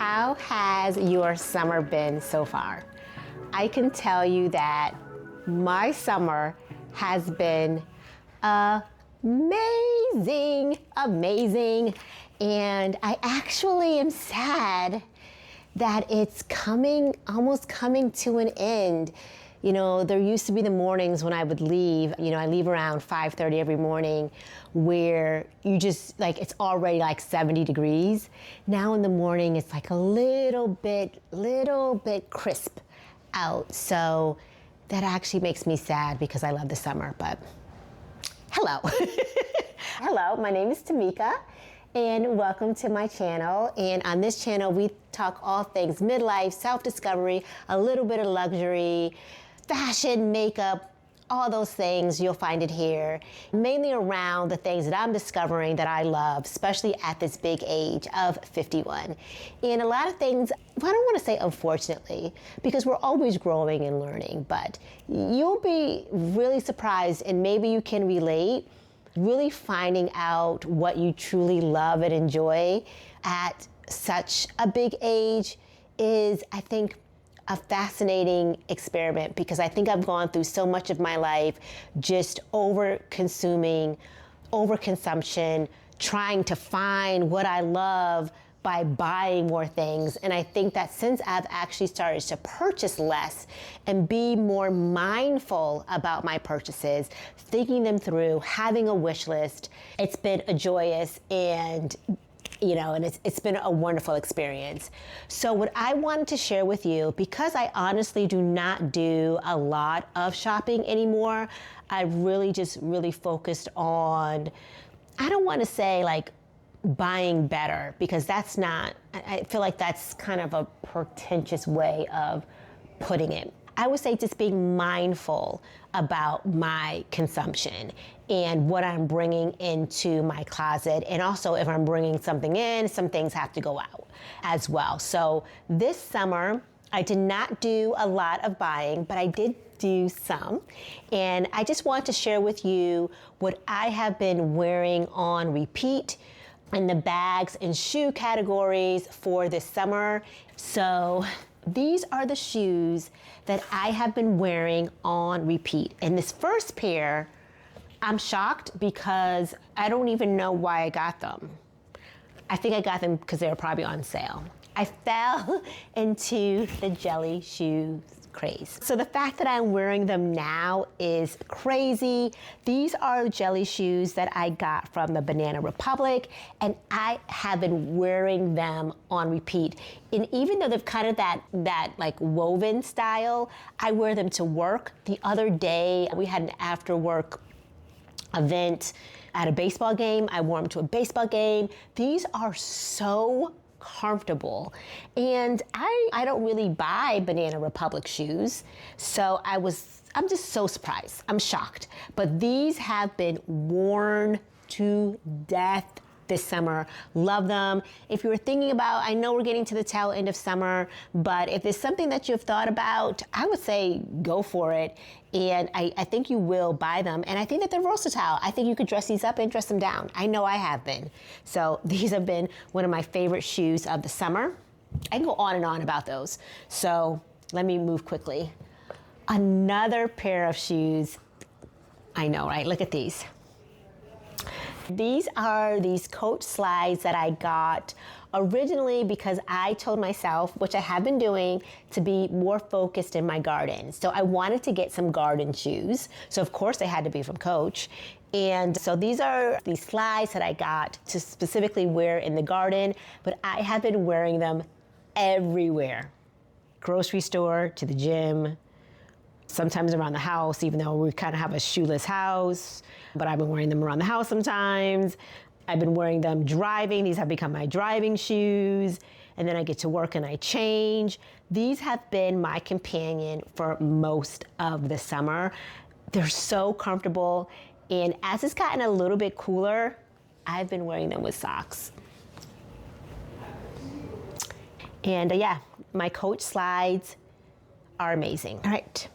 How has your summer been so far? I can tell you that my summer has been amazing. And I actually am sad that it's almost coming to an end. You know, there used to be the mornings when I would leave, I leave around 5:30 every morning, where you just, it's already 70 degrees. Now in the morning, it's a little bit crisp out. So that actually makes me sad because I love the summer, but hello. Hello, my name is Tamika, and welcome to my channel. And on this channel, we talk all things midlife, self-discovery, a little bit of luxury, fashion, makeup, all those things. You'll find it here, mainly around the things that I'm discovering that I love, especially at this big age of 51. And a lot of things, I don't want to say unfortunately, because we're always growing and learning, but you'll be really surprised, and maybe you can relate, really finding out what you truly love and enjoy at such a big age is, I think, a fascinating experiment, because I think I've gone through so much of my life just over-consuming, overconsumption, trying to find what I love by buying more things. And I think that since I've actually started to purchase less and be more mindful about my purchases, thinking them through, having a wish list, it's been a joyous and it's been a wonderful experience. So what I wanted to share with you, because I honestly do not do a lot of shopping anymore, I really focused on, I don't want to say buying better, because that's not, I feel like that's kind of a pretentious way of putting it. I would say just being mindful about my consumption and what I'm bringing into my closet. And also, if I'm bringing something in, some things have to go out as well. So this summer, I did not do a lot of buying, but I did do some. And I just want to share with you what I have been wearing on repeat in the bags and shoe categories for this summer. So these are the shoes that I have been wearing on repeat. And this first pair, I'm shocked because I don't even know why I got them. I think I got them because they were probably on sale. I fell into the jelly shoes craze. So the fact that I'm wearing them now is crazy. These are jelly shoes that I got from the Banana Republic, and I have been wearing them on repeat. And even though they've kind of that woven style, I wear them to work. The other day, we had an after work event at a baseball game. I wore them to a baseball game. These are so comfortable. And I don't really buy Banana Republic shoes, so I'm just so surprised. I'm shocked. But these have been worn to death this summer. Love them. If you were thinking about, I know we're getting to the tail end of summer, but if there's something that you've thought about, I would say go for it. And I think you will buy them. And I think that they're versatile. I think you could dress these up and dress them down. I know I have been. So these have been one of my favorite shoes of the summer. I can go on and on about those. So let me move quickly. Another pair of shoes. I know, right? Look at these. These are these Coach slides that I got originally because I told myself, which I have been doing, to be more focused in my garden. So I wanted to get some garden shoes. So of course they had to be from Coach. And so these are these slides that I got to specifically wear in the garden, but I have been wearing them everywhere. Grocery store, to the gym, sometimes around the house, even though we kind of have a shoeless house, but I've been wearing them around the house sometimes. I've been wearing them driving. These have become my driving shoes. And then I get to work and I change. These have been my companion for most of the summer. They're so comfortable. And as it's gotten a little bit cooler, I've been wearing them with socks. And yeah, my Coach slides are amazing. All right.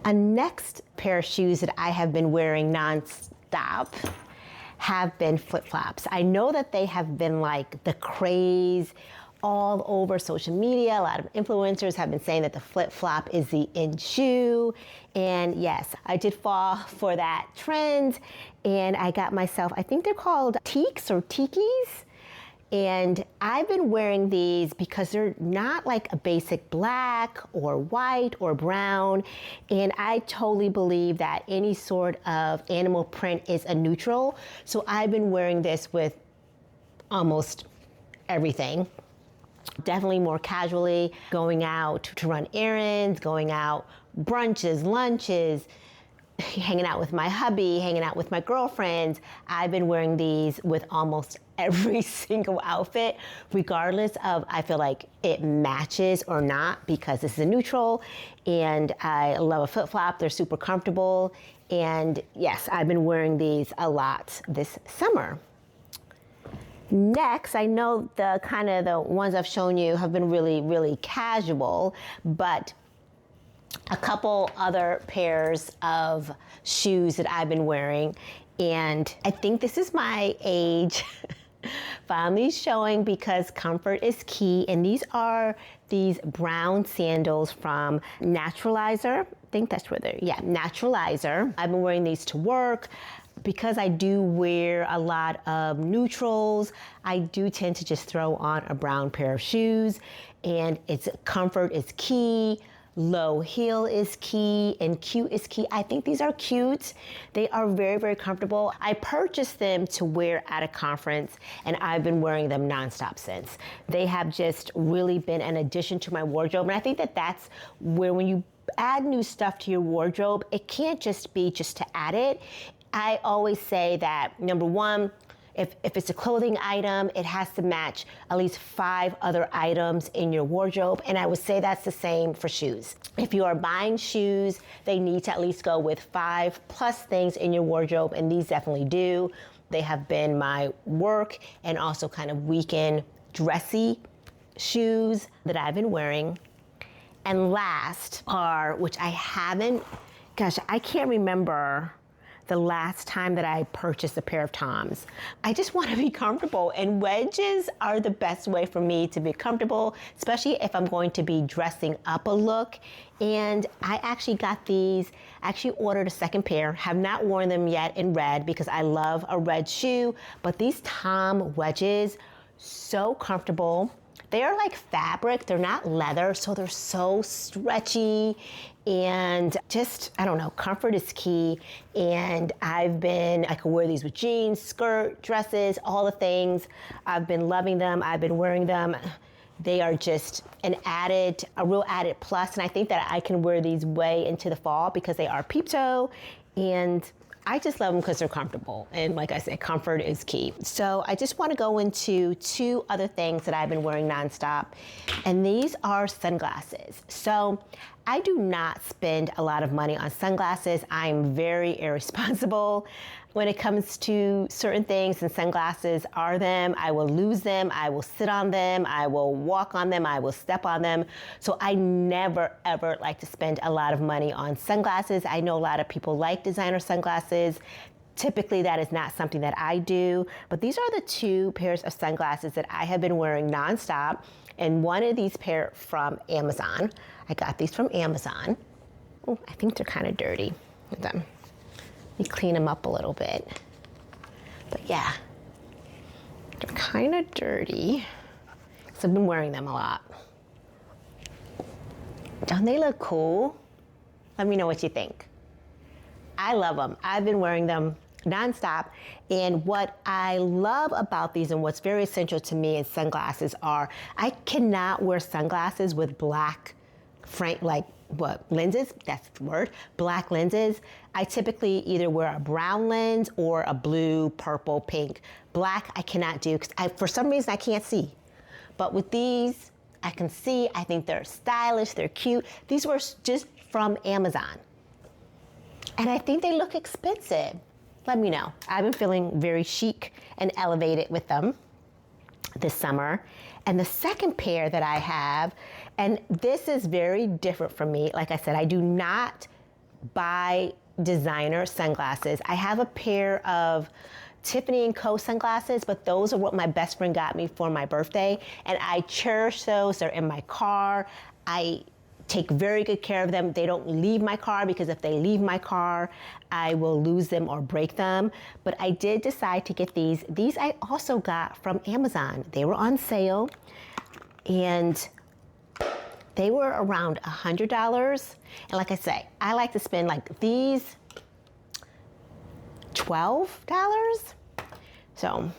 A next pair of shoes that I have been wearing nonstop have been flip-flops. I know that they have been the craze all over social media. A lot of influencers have been saying that the flip-flop is the in shoe. And yes, I did fall for that trend, and I got myself, I think they're called teaks or tikis. And I've been wearing these because they're not like a basic black or white or brown. And I totally believe that any sort of animal print is a neutral. So I've been wearing this with almost everything. Definitely more casually, going out to run errands, going out brunches, lunches, hanging out with my hubby, hanging out with my girlfriends. I've been wearing these with almost every single outfit, regardless of I feel like it matches or not, because this is a neutral, and I love a flip-flop. They're super comfortable, and yes, I've been wearing these a lot this summer. Next, I know the ones I've shown you have been really, really casual, but a couple other pairs of shoes that I've been wearing, and I think this is my age finally showing, because comfort is key. And these are these brown sandals from Naturalizer. I think that's where they're, yeah, Naturalizer. I've been wearing these to work. Because I do wear a lot of neutrals, I do tend to just throw on a brown pair of shoes, and it's comfort is key. Low heel is key, and cute is key. I think these are cute. They are very, very comfortable. I purchased them to wear at a conference, and I've been wearing them nonstop since. They have just really been an addition to my wardrobe, and I think that that's where, when you add new stuff to your wardrobe, it can't just be just to add it. I always say that, number one, if it's a clothing item, it has to match at least 5 other items in your wardrobe. And I would say that's the same for shoes. If you are buying shoes, they need to at least go with 5+ things in your wardrobe, and these definitely do. They have been my work and also kind of weekend dressy shoes that I've been wearing. And last are, which I haven't, gosh, I can't remember the last time that I purchased a pair of Toms. I just want to be comfortable, and wedges are the best way for me to be comfortable, especially if I'm going to be dressing up a look. And I actually got these, actually ordered a second pair, have not worn them yet in red because I love a red shoe, but these Tom wedges, so comfortable. They are like fabric, they're not leather, so they're so stretchy, and just, I don't know, comfort is key. And I can wear these with jeans, skirt, dresses, all the things. I've been loving them, I've been wearing them. They are just a real added plus, and I think that I can wear these way into the fall because they are peep toe, and I just love them because they're comfortable. And like I said, comfort is key. So I just want to go into 2 other things that I've been wearing nonstop. And these are sunglasses. So I do not spend a lot of money on sunglasses. I'm very irresponsible when it comes to certain things, and sunglasses are them. I will lose them, I will sit on them, I will walk on them, I will step on them. So I never ever like to spend a lot of money on sunglasses. I know a lot of people like designer sunglasses. Typically that is not something that I do, but these are the 2 pairs of sunglasses that I have been wearing nonstop. And one of these pair from Amazon. I got these from Amazon. Oh, I think they're kind of dirty with them. Let me clean them up a little bit. But yeah, they're kind of dirty. So I've been wearing them a lot. Don't they look cool? Let me know what you think. I love them. I've been wearing them nonstop. And what I love about these, and what's very essential to me in sunglasses, are I cannot wear sunglasses with black lenses, that's the word, black lenses. I typically either wear a brown lens or a blue, purple, pink. Black I cannot do because for some reason I can't see. But with these, I can see. I think they're stylish, they're cute. These were just from Amazon. And I think they look expensive. Let me know. I've been feeling very chic and elevated with them this summer. And the second pair that I have, and this is very different from me. Like I said, I do not buy designer sunglasses. I have a pair of Tiffany & Co. sunglasses, but those are what my best friend got me for my birthday, and I cherish those. They're in my car. I take very good care of them. They don't leave my car, because if they leave my car, I will lose them or break them. But I did decide to get these. These I also got from Amazon. They were on sale, and they were around $100. And like I say, I like to spend like these $12. So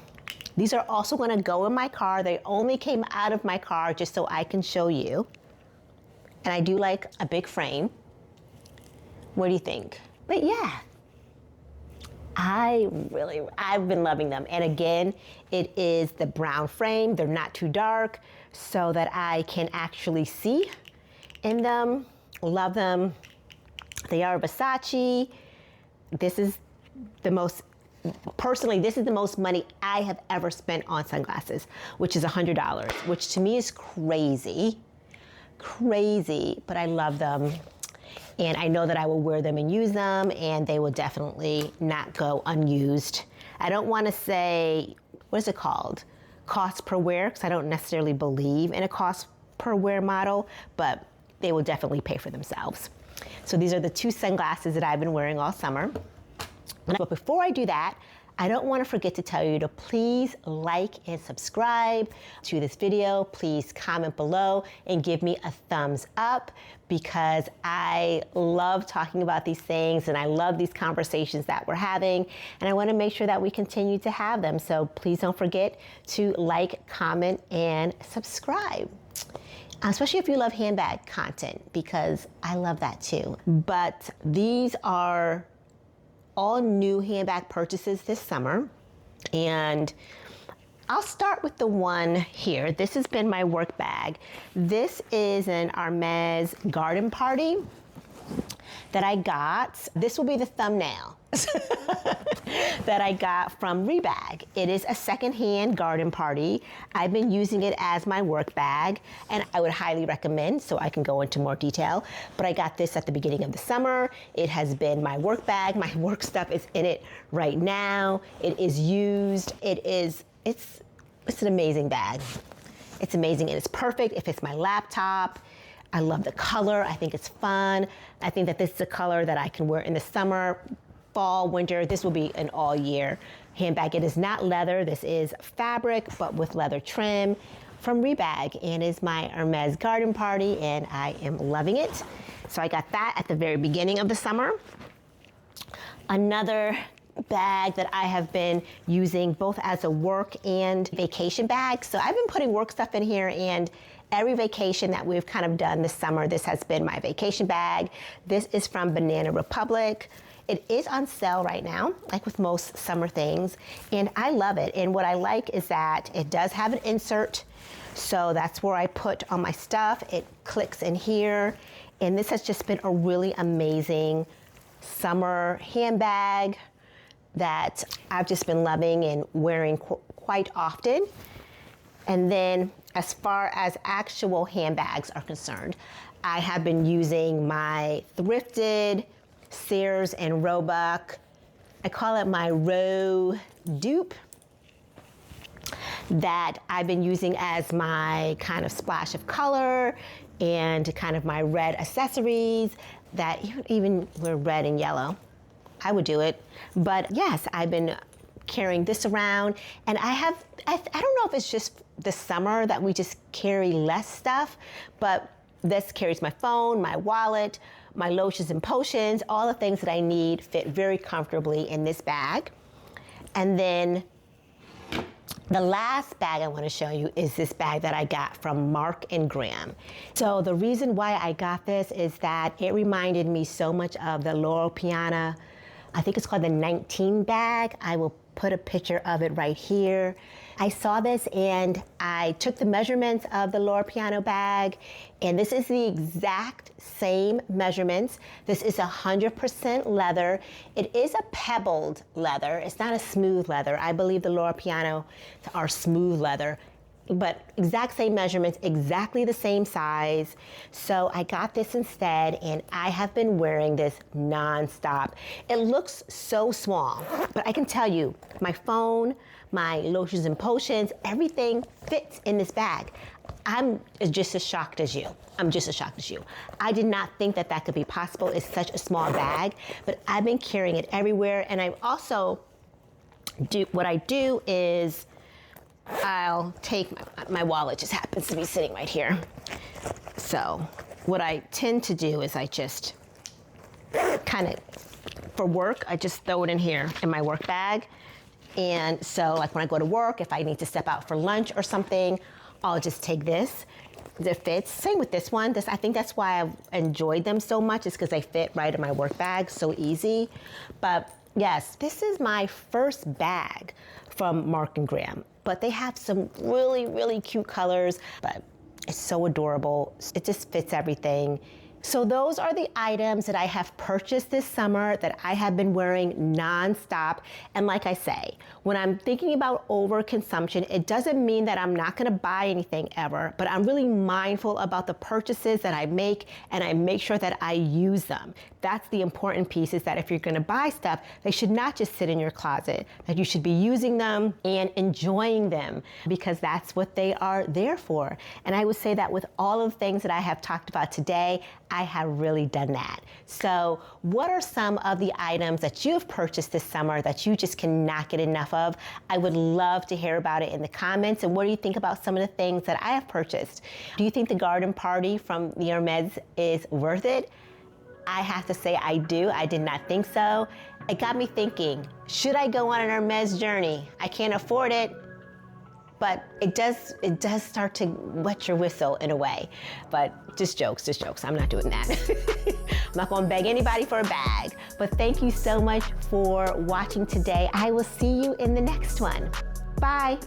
these are also gonna go in my car. They only came out of my car just so I can show you. And I do like a big frame. What do you think? But yeah, I've been loving them. And again, it is the brown frame. They're not too dark, so that I can actually see in them. Love them. They are Versace. This is the most, personally, this is the most money I have ever spent on sunglasses, which is $100, which to me is crazy. Crazy, but I love them. And I know that I will wear them and use them, and they will definitely not go unused. I don't want to say, what is it called? Cost per wear, because I don't necessarily believe in a cost per wear model, but they will definitely pay for themselves. So these are the two sunglasses that I've been wearing all summer. But before I do that, I don't want to forget to tell you to please like and subscribe to this video. Please comment below and give me a thumbs up, because I love talking about these things and I love these conversations that we're having, and I want to make sure that we continue to have them. So please don't forget to like, comment, and subscribe. Especially if you love handbag content, because I love that too. But these are all new handbag purchases this summer. And I'll start with the one here. This has been my work bag. This is an Hermes garden party that I got. This will be the thumbnail that I got from Rebag. It is a secondhand garden party. I've been using it as my work bag, and I would highly recommend, so I can go into more detail. But I got this at the beginning of the summer. It has been my work bag. My work stuff is in it right now. It is used. It's an amazing bag. It's amazing, and it's perfect if it's my laptop. I love the color. I think it's fun. I think that this is a color that I can wear in the summer, fall, winter. This will be an all year handbag. It is not leather. This is fabric, but with leather trim from Rebag, and is my Hermes garden party, and I am loving it. So I got that at the very beginning of the summer. Another bag that I have been using both as a work and vacation bag. So I've been putting work stuff in here, and every vacation that we've kind of done this summer, this has been my vacation bag. This is from Banana Republic. It is on sale right now, like with most summer things, and I love it. And what I like is that it does have an insert, so that's where I put all my stuff. It clicks in here, and this has just been a really amazing summer handbag that I've just been loving and wearing quite often. And then as far as actual handbags are concerned, I have been using my thrifted Sears and Roebuck. I call it my Roe dupe, that I've been using as my kind of splash of color and kind of my red accessories, that even wear red and yellow. I would do it. But yes, I've been carrying this around, and I don't know if it's just the summer that we just carry less stuff, but this carries my phone, my wallet, my lotions and potions, all the things that I need fit very comfortably in this bag. And then the last bag I want to show you is this bag that I got from Mark and Graham. So the reason why I got this is that it reminded me so much of the Loro Piana, I think it's called the 19 bag. I will put a picture of it right here. I saw this and I took the measurements of the Loro Piana bag, and this is the exact same measurements. This is 100% leather. It is a pebbled leather. It's not a smooth leather. I believe the Loro Piana are smooth leather. but exact same measurements, exactly the same size. So I got this instead, and I have been wearing this nonstop. It looks so small, but I can tell you, my phone, my lotions and potions, everything fits in this bag. I'm just as shocked as you. I'm just as shocked as you. I did not think that that could be possible. It's such a small bag, but I've been carrying it everywhere. And I also what I do is I'll take my wallet, just happens to be sitting right here. So what I tend to do is I just kind of, for work, I just throw it in here in my work bag. And so like when I go to work, if I need to step out for lunch or something, I'll just take this. It fits. Same with this one. I think that's why I've enjoyed them so much, is because they fit right in my work bag, so easy. But yes, this is my first bag from Mark & Graham. But they have some really, really cute colors, but it's so adorable. It just fits everything. So those are the items that I have purchased this summer that I have been wearing nonstop. And like I say, when I'm thinking about overconsumption, it doesn't mean that I'm not gonna buy anything ever, but I'm really mindful about the purchases that I make, and I make sure that I use them. That's the important piece, is that if you're gonna buy stuff, they should not just sit in your closet, that you should be using them and enjoying them, because that's what they are there for. And I would say that with all of the things that I have talked about today, I have really done that. So what are some of the items that you've purchased this summer that you just cannot get enough of? I would love to hear about it in the comments. And what do you think about some of the things that I have purchased? Do you think the garden party from the Hermes is worth it? I have to say I do. I did not think so. It got me thinking, should I go on an Hermes journey? I can't afford it, but it does start to wet your whistle in a way. But just jokes. I'm not doing that. I'm not gonna beg anybody for a bag. But thank you so much for watching today. I will see you in the next one. Bye.